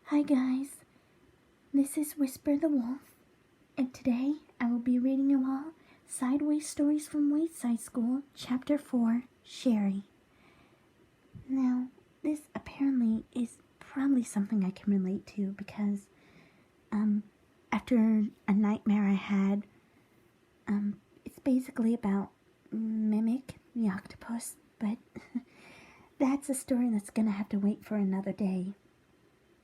Hi guys, this is Whisper the Wolf, and today I will be reading you all Sideway Stories from Wayside School, Chapter 4, Sharie. Now, this apparently is probably something I can relate to because, after a nightmare I had, it's basically about Mimic, the octopus, but that's a story that's gonna have to wait for another day.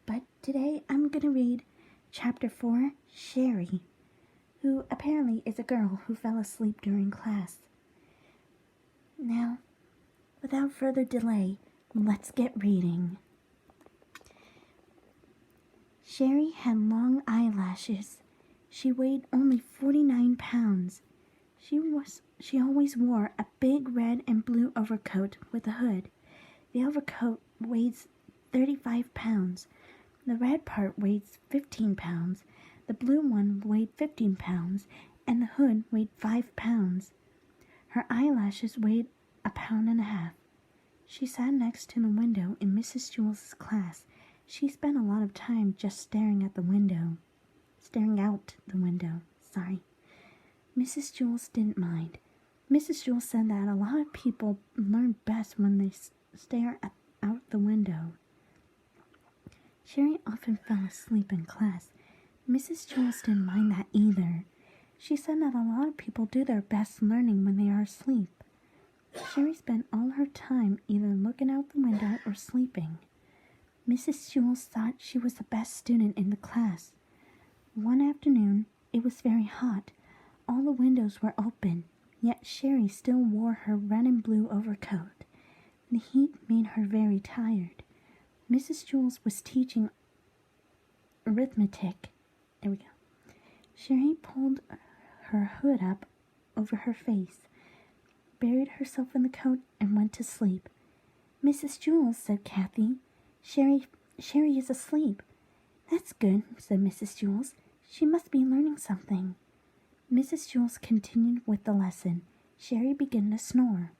But today I'm going to read Chapter 4, Sharie, who apparently is a girl who fell asleep during class. Now, without further delay, let's get reading. Sharie had long eyelashes. She weighed only 49 pounds. She always wore a big red and blue overcoat with a hood. The overcoat weighs 35 pounds. The red part weighs 15 pounds, the blue one weighed 15 pounds, and the hood weighed 5 pounds. Her eyelashes weighed 1.5 pounds. She sat next to the window in Mrs. Jewls' class. She spent a lot of time just staring out the window. Mrs. Jewls didn't mind. Mrs. Jewls said that a lot of people learn best when they stare out the window. Sharie often fell asleep in class. Mrs. Jewls didn't mind that either. She said that a lot of people do their best learning when they are asleep. Sharie spent all her time either looking out the window or sleeping. Mrs. Jewls thought she was the best student in the class. One afternoon, it was very hot. All the windows were open, yet Sharie still wore her red and blue overcoat. The heat made her very tired. Mrs. Jewls was teaching arithmetic. Sharie pulled her hood up over her face, buried herself in the coat, and went to sleep. Mrs. Jewls, said Kathy, Sharie is asleep. That's good, said Mrs. Jewls. She must be learning something. Mrs. Jewls continued with the lesson. Sharie began to snore.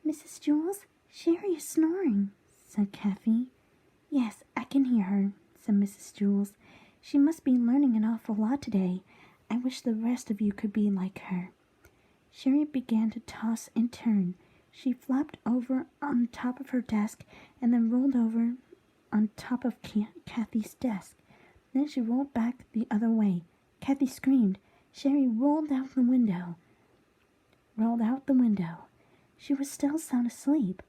Mrs. Jewls, Sharie is snoring, said Kathy. Yes, I can hear her, said Mrs. Jewls. She must be learning an awful lot today. I wish the rest of you could be like her. Sharie began to toss and turn. She flopped over on top of her desk and then rolled over on top of Kathy's desk. Then she rolled back the other way. Kathy screamed. Sharie rolled out the window. She was still sound asleep.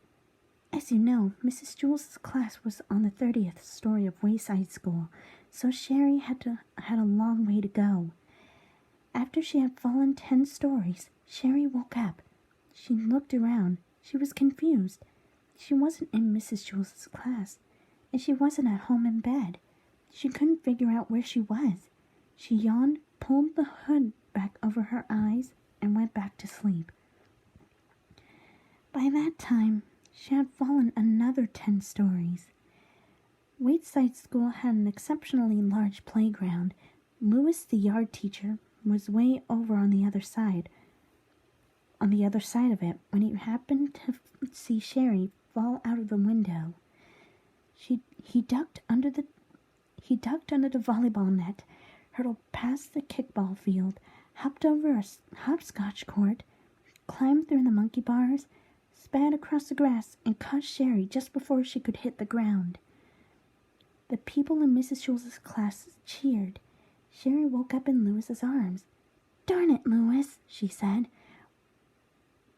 As you know, Mrs. Jewls' class was on the 30th story of Wayside School, so Sharie had a long way to go. After she had fallen 10 stories, Sharie woke up. She looked around. She was confused. She wasn't in Mrs. Jewls' class, and she wasn't at home in bed. She couldn't figure out where she was. She yawned, pulled the hood back over her eyes, and went back to sleep. By that time, she had fallen another 10 stories. Wayside School had an exceptionally large playground. Louis, the yard teacher, was way over on the other side of it when he happened to see Sharie fall out of the window. He ducked under the volleyball net, hurtled past the kickball field, hopped over a hopscotch court, climbed through the monkey bars, sped across the grass, and caught Sharie just before she could hit the ground. The people in Mrs. Jewls' class cheered. Sharie woke up in Louis's arms. Darn it, Louis, she said.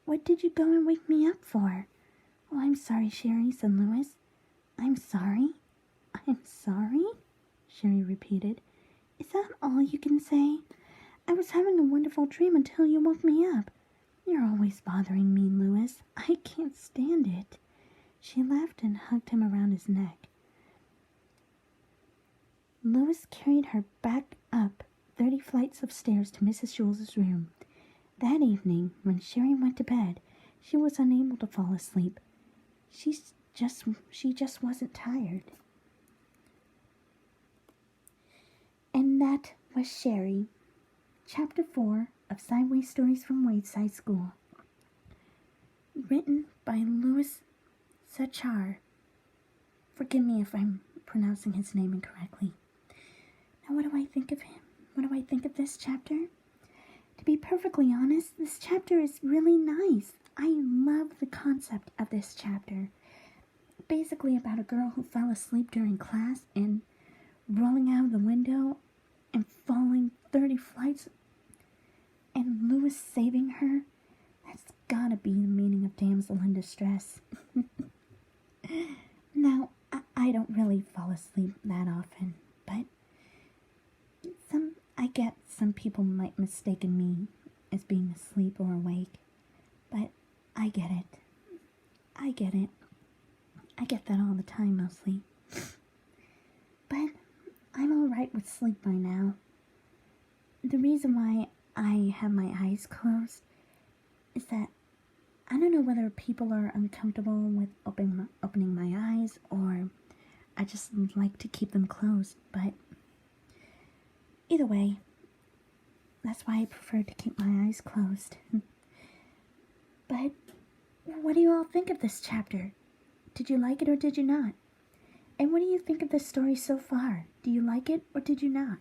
What did you go and wake me up for? Oh, I'm sorry, Sharie, said Louis. I'm sorry? I'm sorry? Sharie repeated. Is that all you can say? I was having a wonderful dream until you woke me up. You're always bothering me, Louis. I can't stand it. She laughed and hugged him around his neck. Louis carried her back up 30 flights of stairs to Mrs. Jewls' room. That evening, when Sharie went to bed, she was unable to fall asleep. She just wasn't tired. And that was Sharie, Chapter 4 of Sideway Stories from Wayside School. Written by Louis Sachar. Forgive me if I'm pronouncing his name incorrectly. Now, what do I think of him? What do I think of this chapter? To be perfectly honest, this chapter is really nice. I love the concept of this chapter. Basically about a girl who fell asleep during class and rolling out of the window and falling 30 flights and Louis saving her. That's gotta be the meaning of damsel in distress. Now, I don't really fall asleep that often, but I get some people might mistaken me as being asleep or awake, but I get it. I get it. I get that all the time, mostly. But I'm alright with sleep by now. The reason why I have my eyes closed is that I don't know whether people are uncomfortable with opening my eyes or I just like to keep them closed, but either way, that's why I prefer to keep my eyes closed. But what do you all think of this chapter? Did you like it or did you not? And what do you think of this story so far? Do you like it or did you not?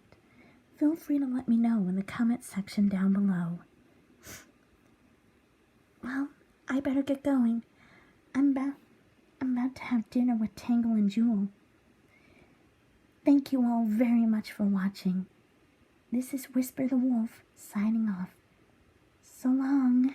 Feel free to let me know in the comment section down below. Well, I better get going. I'm about to have dinner with Tangle and Jewel. Thank you all very much for watching. This is Whisper the Wolf signing off. So long.